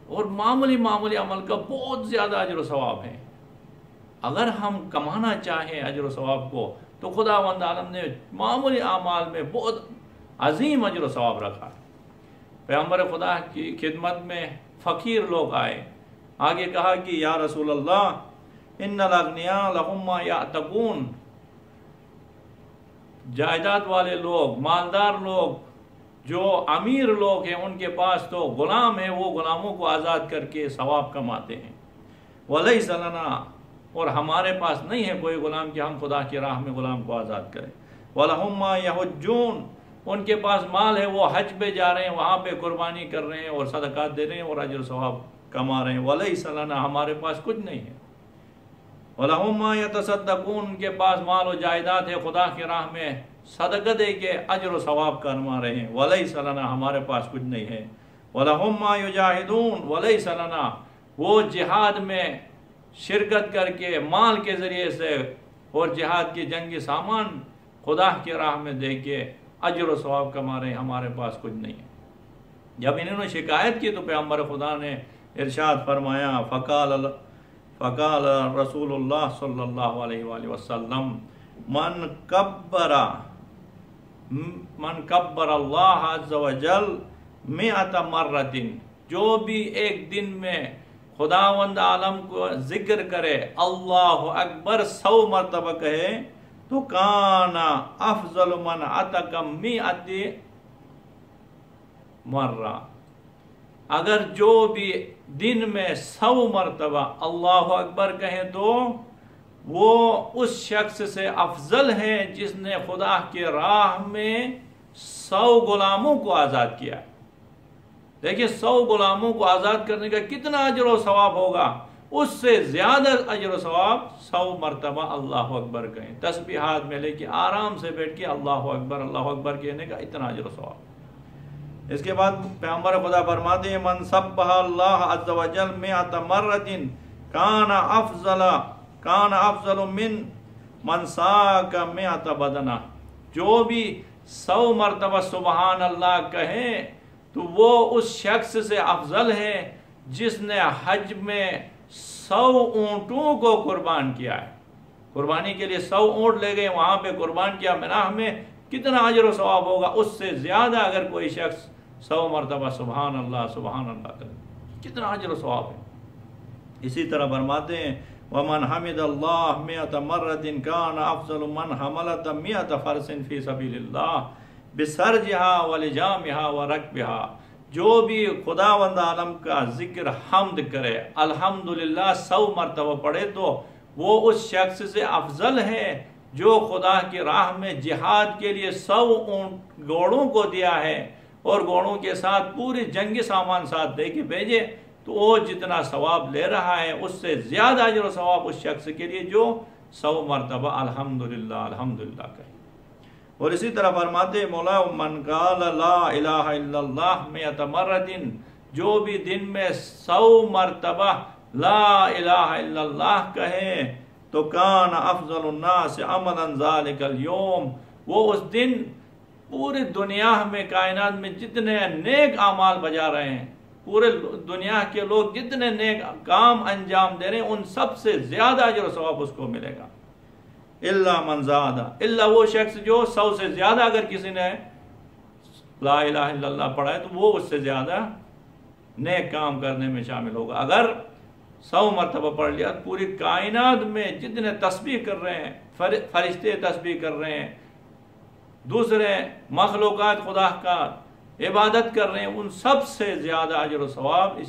اور معمولی معمولی عمل کا بہت زیادہ اجر و ثواب ہے۔ اگر ہم کمانا چاہیں اجر و ثواب کو تو خداوند عالم نے معمولی اعمال میں بہت عظیم اجر و ثواب رکھا ہے۔ پیغمبر خدا کی خدمت میں فقیر لوگ آئے، آگے کہا کہ یا رسول اللہ ان الاغنیاء لہم ما یعتقون، جائیداد والے لوگ، مالدار لوگ، جو امیر لوگ ہیں ان کے پاس تو غلام ہیں، وہ غلاموں کو آزاد کر کے ثواب کماتے ہیں۔ وَلَيْسَ لَنَا، اور ہمارے پاس نہیں ہے کوئی غلام کہ ہم خدا کی راہ میں غلام کو آزاد کریں۔ وَلَهُمْ مَا يَحُجُّونَ، ان کے پاس مال ہے، وہ حج پہ جا رہے ہیں، وہاں پہ قربانی کر رہے ہیں اور صدقات دے رہے ہیں اور اجر و ثواب کما رہے ہیں۔ وَلَيْسَ لَنَا، ہمارے پاس کچھ نہیں ہے۔ وَلَهُمْ مَا يَتَصَدَّقُونَ، ان کے پاس مال و جائیداد ہے، خدا کی راہ میں صدقہ دے کے اجر و ثواب کما رہے ہیں۔ وَلَيْسَ لَنَا، ہمارے پاس کچھ نہیں ہے۔ وَلَهُمْ مَا يُجَاهِدُونَ وَلَيْسَ لَنَا، وہ جہاد میں شرکت کر کے مال کے ذریعے سے اور جہاد کی جنگی سامان خدا کی راہ میں دے کے اجر و ثواب کما رہے ہیں، ہمارے پاس کچھ نہیں ہے۔ جب انہوں نے شکایت کی تو پیغمبر خدا نے ارشاد فرمایا، فقال رسول اللہ صلی اللہ علیہ وآلہ وسلم من کبر اللہ عز وجل 100 مرۃ، جو بھی ایک دن میں خداوند عالم کو ذکر کرے، اللہ اکبر 100 مرتبہ کہے، تو کان افضل من عتق 100 مرہ، اگر جو بھی دن میں 100 مرتبہ اللہ اکبر کہیں تو وہ اس شخص سے افضل ہے جس نے خدا کی راہ میں 100 غلاموں کو آزاد کیا۔ دیکھیں 100 غلاموں کو آزاد کرنے کا کتنا اجر و ثواب ہوگا، اس سے زیادہ اجر و ثواب 100 مرتبہ اللہ اکبر کہیں، تسبیحات میں لے کے آرام سے بیٹھ کے اللہ اکبر کہنے کا اتنا اجر و ثواب۔ اس کے بعد پیغمبر خدا فرماتے ہیں من سبح اللہ عز وجل 100 مرۃ کان افضل من ساق 100 بدنہ، جو بھی 100 مرتبہ سبحان اللہ کہیں تو وہ اس شخص سے افضل ہے جس نے حج میں 100 اونٹوں کو قربان کیا ہے۔ قربانی کے لیے 100 اونٹ لے گئے، وہاں پہ قربان کیا، مناہ میں کتنا اجر و ثواب ہوگا، اس سے زیادہ اگر کوئی شخص 100 مرتبہ سبحان اللہ کرے، کتنا اجر و ثواب ہے۔ اسی طرح فرماتے ہیں وَمَنْ حَمِدَ اللَّهَ 100 مَرَّةٍ كَانَ أَفْضَلُ مَنْ حَمَلَ 100 فَرْسٍ فِي سَبِيلِ اللَّهِ بِسَرْجِهَا وَلِجَامِهَا وَرَكْبِهَا، جو بھی خداوند عالم کا ذکر حمد کرے، الحمدللہ 100 مرتبہ پڑھے، تو وہ اس شخص سے افضل ہے جو خدا کی راہ میں جہاد کے لیے 100 اونٹ گھوڑوں کو دیا ہے اور گھوڑوں کے ساتھ پوری جنگی سامان ساتھ دے کے بھیجے، تو وہ جتنا ثواب لے رہا ہے اس سے زیادہ اجر و ثواب اس شخص کے لیے جو 100 مرتبہ الحمدللہ کہے۔ اور اسی طرح فرماتے مولا من قال لا الہ الا اللہ 100 مرۃ، جو بھی دن میں 100 مرتبہ لا الہ الا اللہ کہے تو کان افضل الناس عملا ذلک اليوم، وہ اس دن پوری دنیا میں کائنات میں جتنے نیک اعمال بجا رہے ہیں، پورے دنیا کے لوگ جتنے نیک کام انجام دے رہے ہیں، ان سب سے زیادہ اجر و ثواب اس کو ملے گا۔ الا من زاد، الا وہ شخص جو 100 سے زیادہ اگر کسی نے لا الہ الا اللہ پڑھا ہے تو وہ اس سے زیادہ نیک کام کرنے میں شامل ہوگا۔ اگر 100 مرتبہ پڑھ لیا، پوری کائنات میں جتنے تسبیح کر رہے ہیں، فرشتے تسبیح کر رہے ہیں، دوسرے مخلوقات خدا کا عبادت کر رہے ہیں، ان سب سے زیادہ اجر و ثواب اس